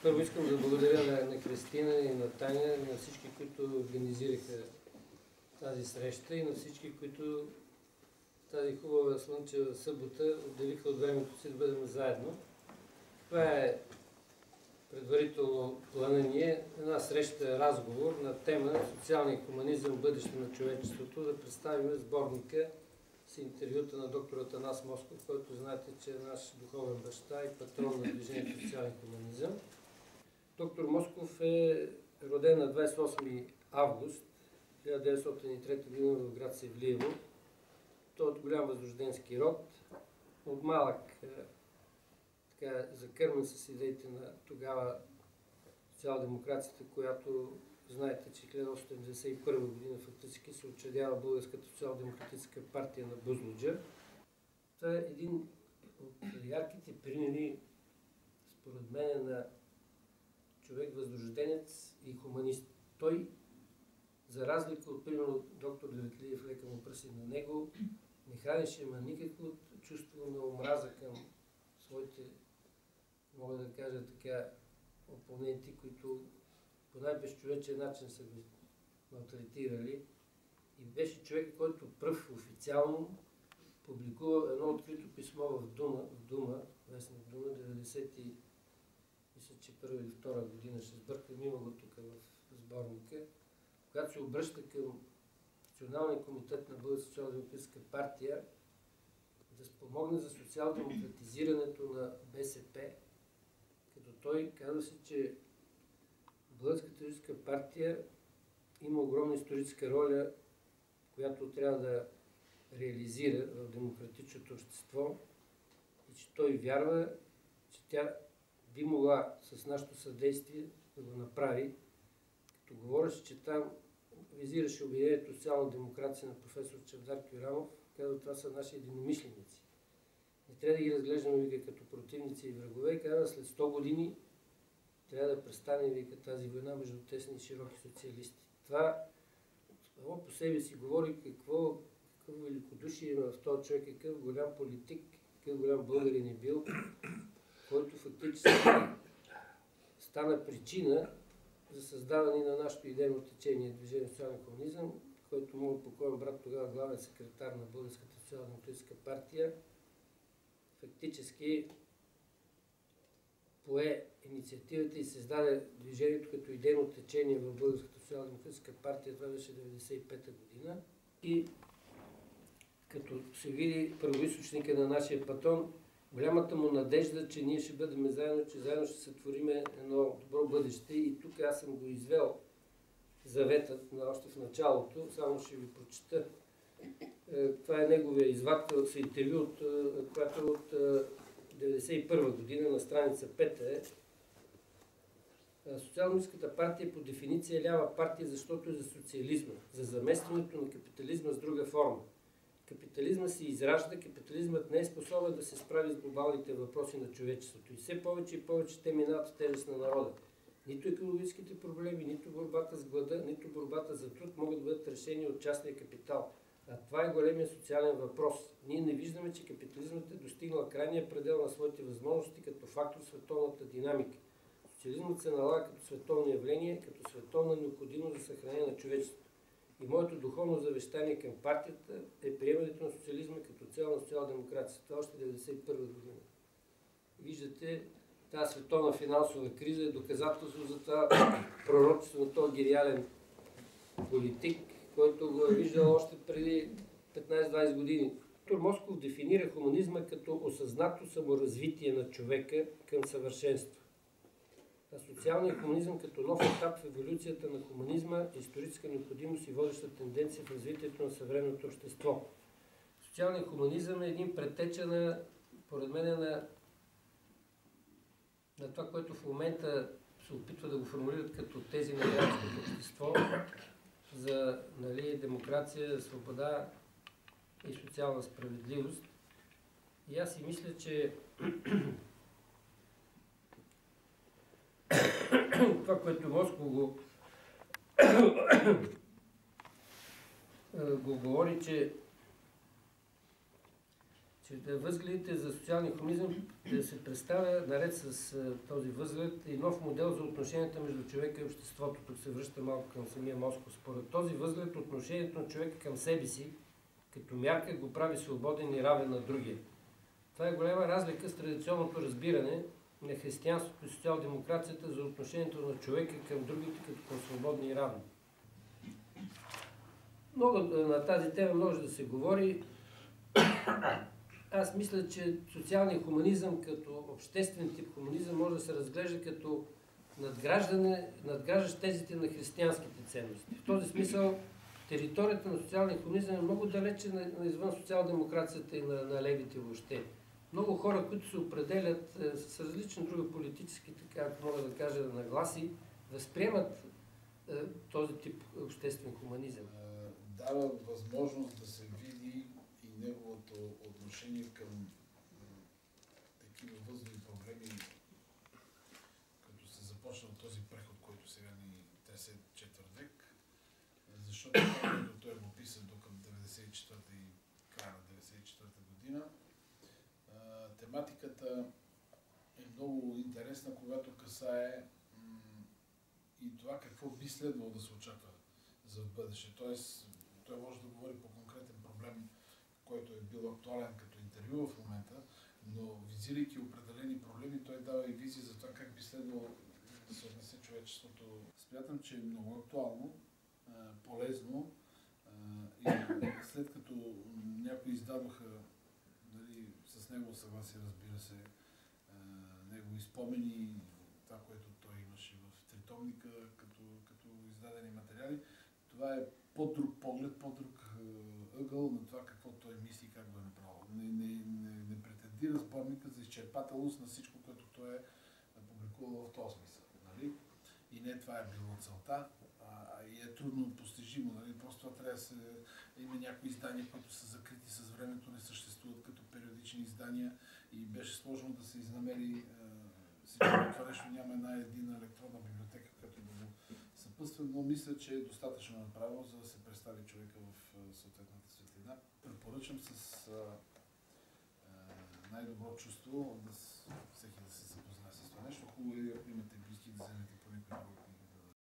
Първо искам да благодаря на Кристина и на Таня, и на всички, които организираха тази среща и на всички, които тази хубава слънчева събота отделиха от времето си да бъдем заедно. Това е предварително плана ни е една среща, разговор на тема социалния хуманизъм, бъдеще на човечеството, да представим сборника с интервюта на доктор Атанас Москов, който знаете, че е наш духовен баща и патрон на движението социален хуманизъм. Доктор Москов е роден на 28 август 1903 г. в град Севлиево. Той е от голям възрожденски род, от малък закърмен с идеите на тогава социал-демокрацията, която знаете, че 1991 година фактически се учредява Българската социал-демократическа партия на Бузлуджа. Това е един от ярките примери, според мен, на човек възрожденец и хуманист. Той, за разлика от, примерно, доктор Деветлиев, лека му пръси на него, не хранеше никакво чувство на омраза към своите, мога да кажа така, опоненти, които по най-безчовечен начин са го малтретирали. И беше човек, който пръв официално публикува едно открито писмо в Дума, вестник Дума, 91 или 2 година, ще сбъркам, има го тук в сборника, когато се обръща към Националния комитет на Българска социал-демократическа партия да спомогне за социал-демократизирането на БСП, като той казва се, че Българската социалистическа партия има огромна историческа роля, която трябва да реализира в демократичното общество и че той вярва, че тя би могла с нашето съдействие да го направи, като говореше, че там визираше обединението социална демокрация на професор Чавдар Кюрамов, казва, това са наши единомишленици. Не трябва да ги разглеждаме, вика, като противници и врагове, и казва, след 100 години трябва да престане, вика, тази война между тесни и широки социалисти. Това само по себе си говори какво великодушие има в този човек, какъв голям политик, какъв голям българин е бил, който фактически стана причина за създаване на нашето идейно течение Движение социален комунизъм, който моят покоен брат, тогава главен секретар на Българската социал-демократическа партия, фактически пое инициативата и създаде движението като идейно течение в Българската социал-демократическа партия. Това беше 1995 година. И като се види първоизточника на нашия патрон, голямата му надежда, че ние ще бъдем заедно, че заедно ще сътвориме едно добро бъдеще. И тук аз съм го извел заветът още в началото, само ще ви прочета. Това е неговия извадка с интервю, която от 1991 година на страница 5 е. Социал-демократическата партия по дефиниция е лява партия, защото е за социализма, за заместването на капитализма с друга форма. Капитализма се изражда, капитализмът не е способен да се справи с глобалните въпроси на човечеството. И все повече и повече те минават в тежест на народа. Нито екологическите проблеми, нито борбата с глада, нито борбата за труд могат да бъдат решени от частния капитал. А това е големия социален въпрос. Ние не виждаме, че капитализмът е достигнал крайния предел на своите възможности като фактор в световната динамика. Социализмът се налага като световно явление, като световна необходимост за съхранение на човечеството. И моето духовно завещание към партията е приемането на социализма като цел на социал-демокрация. Това още 1991 година. Виждате, тази световна финансова криза е доказателство за това пророчество на този гениален политик, който го е виждал още преди 15-20 години. Доктор Москов дефинира хуманизма като осъзнато саморазвитие на човека към съвършенство. А социалният хуманизъм като нов етап в еволюцията на хуманизма е историческа необходимост и водеща тенденция в развитието на съвременното общество. Социалният хуманизъм е един предтеча поред мен, на това, което в момента се опитва да го формулират като тези на гражданското общество за демокрация, свобода и социална справедливост. И аз си мисля, че това, което Москов го говори, че че възгледите за социалния хуманизъм да се представя наред с този възглед и нов модел за отношенията между човека и обществото. Тук се връща малко към самия Москов. Според този възглед отношението на човека към себе си като мярка го прави свободен и равен на другия. Това е голяма разлика с традиционното разбиране на християнството и социал-демокрацията за отношението на човека към другите като към свободни и равни. На тази тема може да се говори. Аз мисля, че социалният хуманизъм като обществен тип хуманизъм може да се разглежда като надграждащ тезите на християнските ценности. В този смисъл територията на социалния хуманизъм е много далече извън социал-демокрацията и на левите въобще. Много хора, които се определят с различни други политически, така ако мога да кажа, нагласи, възприемат този тип обществен хуманизъм. Дава възможност да се види и неговото отношение към такива възлови проблеми, като се започна този преход, който сега ни тресе четвърт век, защото той го писа до към 94-та и края на 94-та година. Тематиката е много интересна, когато касае и това какво би следвало да се очаква за в бъдеще. Тоест, той може да говори по конкретен проблем, който е бил актуален като интервю в момента, но визирайки определени проблеми, той дава и визия за това как би следвало да се отнесе човечеството. Смятам, че е много актуално, полезно и след като някои издадоха, дали, с негово съгласие, разбира се, негови спомени, това, което той имаше в тритомника като издадени материали, това е по-друг поглед, по-друг ъгъл на това какво той мисли и как го е направил. Не претендира сборника за изчерпателност на всичко, което той е публикувал в този смисъл. Нали? И не това е било целта, и е трудно постижимо. Нали? Просто това трябва да се... Има някои издания, които са закрити с времето, не съществуват като периодични издания и беше сложно да се изнамери всичко това нещо. Няма една единна електронна библиотека, която да го съпътства, но мисля, че е достатъчно направо, за да се представи човека в съответната светлина. Препоръчам с най-добро чувство всеки да се запознае с това нещо. Хубаво е, ако имате близки, да вземете по някой друг